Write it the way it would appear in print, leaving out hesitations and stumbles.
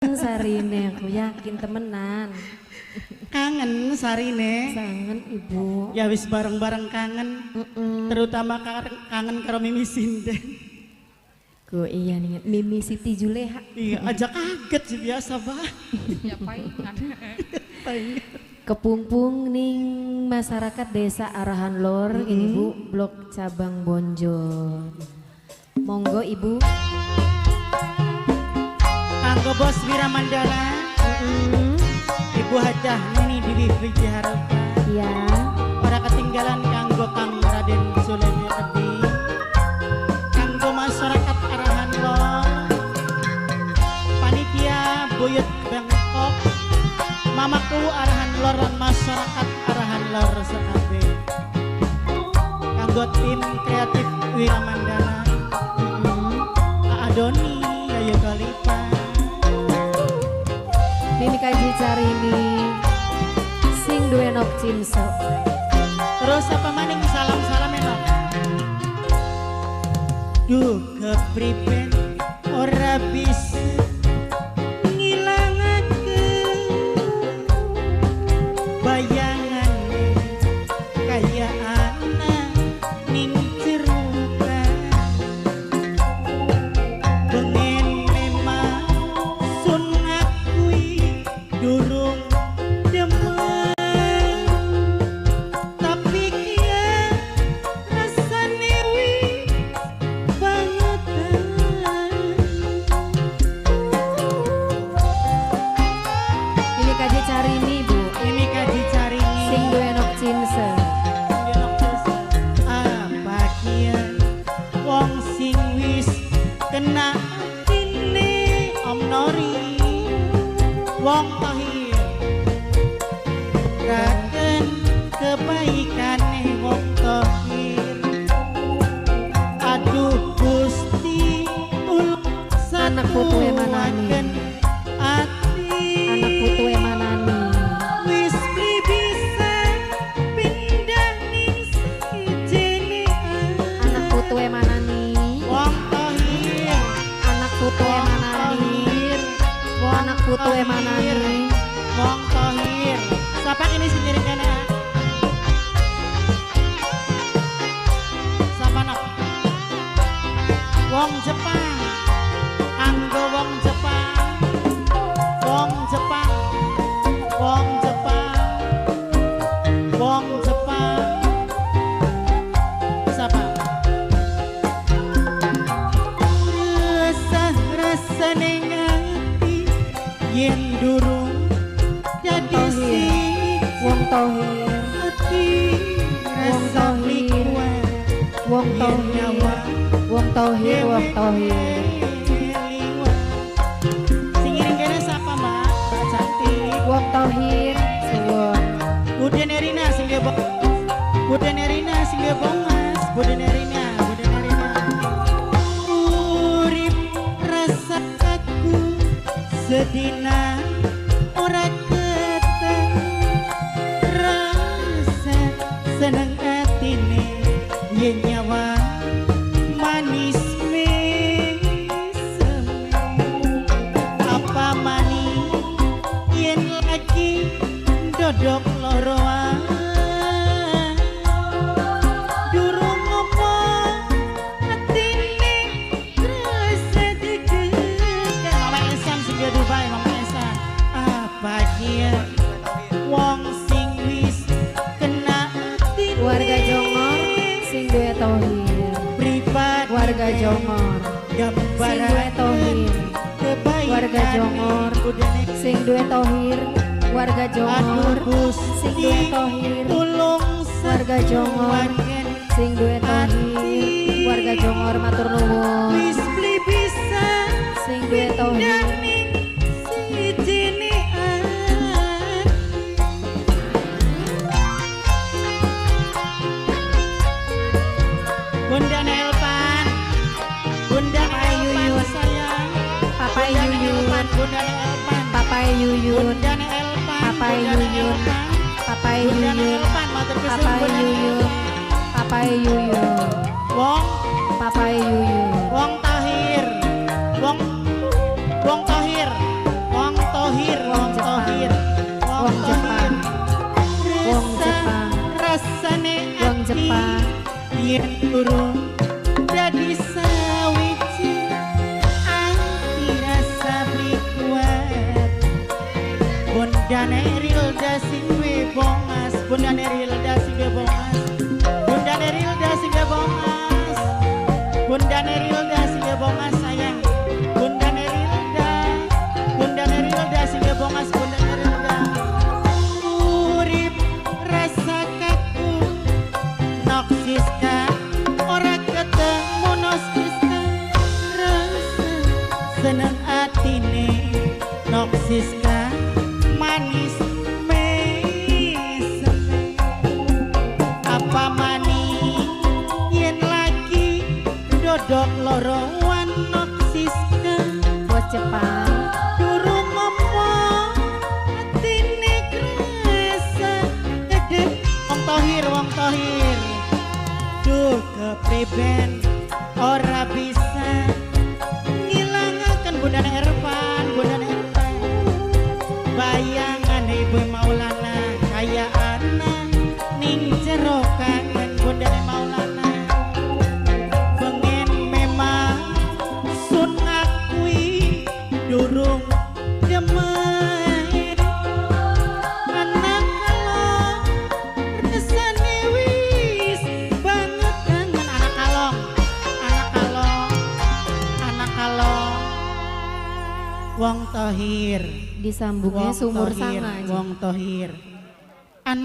Sarine aku yakin temenan. Kangen sarine. Kangen ibu. Ya wis bareng-bareng kangen. Terutama kangen karo Mimi Sinden. Go iya nih Mimi Siti Juleha. Iya aja kaget sih biasa bah. Ya paingan. Kepungpung ning masyarakat desa Arahan Lor ini Bu Blok Cabang Bonjol. Monggo Ibu. Kanggo Bos Wiramandala. Ibu Hajah Nini Dewi Wijaharupa. Iya. Para ketinggalan kanggo Kang Raden Sulemi Adi. Kanggo masyarakat Arahan Lor. Panitia Buyut Bangkok. Mamaku Arahan Lor dan masyarakat Arahan Lor sekabe. Kanggo tim kreatif Wiramandala. Adoni Ayu Kalipa. Mimi kaji cari ini sing duwe nok cinso. Terus apa maning salam-salam enok. Duh kepriben ora bisa ngilangakeun bayangan kaya anak ning cerukan. Bengen memang sun akui durung demen. Tapi kia rasane wis bangetan. Mimi kaji cari ini Bu Ini kaji cari sing duwe nok cinso. apa kian wong sing wis kena atine Om Nori wong tahir raken kebaikane wong tahir. Aduh Gusti ulung Anak putuhe manani. Anak putuhe manani. wis bli bisa pindah ning sijene Anak putuhe manani. wong tahir. Anak putuhe manani. Anak putuhe manani. Wong Tohir. Siapa ini sendiri kene? Siapa nak? Wong Jepang. Anggo wong Jepang. Wong Jepang. Wong Jepang. Wong Jepang. Siapa? Resah-resane ngati yen durung jadi Tohir. Wong siji Tohir. hati Wong rasa Tohir. liwat Wong yen Tohir. nyawa Wong Tohir. Wong Tohir. liwat. Sing ngiring kene sapa Mbak? Mbak cantik. Wong Tohir. Suwun. Buden Erina sing ge Buden Erina sing ge bongas. Buden Erina, Buden Erina. Urip rasa aku sedina ora keteng rasa seneng atine yen nyawa manis mesem. Apa maning yen lagi dodok loroan durung ngomong atine rasa deg-degan. Mama Esan sing ge Dubai, Mama Esan. Apa dia wong sing wis kena atine Warga Jongor sing duwe Tohir. pribadi Warga Jongor sing duwe Tohir. Warga Jongor sing duwe Tohir. Warga Jongor sing duwe Tohir. Warga Jongor sing duwe Tohir. Warga Jongor matur nuwun wis bli bisa sing duwe Tohir. ning sijine Bunda Nelpan, Bunda Nelpan sayang. Papa Yuyun. Bunda Nelpan, Papa Yuyun. Bunda Nelpan, Papa Bunda Yuyun. Nelpan, Papa Bunda Yuyun. Nelpan, matur kesuwun Papa Bunda Yuyun. Nelpan. Papa Yuyun. Wong, Papa Yuyun. Wong Tahir, Wong Tohir, yen turun dadi sawiji anti rasa beli kuat bundane Rilda sing bebongas bundane Rilda sing bebongas bundane Rilda sing bebongas bundane Rilda sing bebongas sayang bundane Rilda sing bebongas bundane Rilda urip rasa kaku noksiska ora ketemu noksiska rasa seneng atine noksiska manis mesem apa maning yen lagi dodok loro wan noksiska Bos Jepang. durung ngomong atine krasa gede wong tohir duh kepriben ora bisa ngilangaken bundane Ervan bayangan ibu Maulana kaya ana ning jero kangen bundane Maulana pengen memang sun ngakui durung demen anak kalong resane wis banget kangen anak kalong wong tohir Disambungnya Wong sumur tohir, sana aja. wong tohir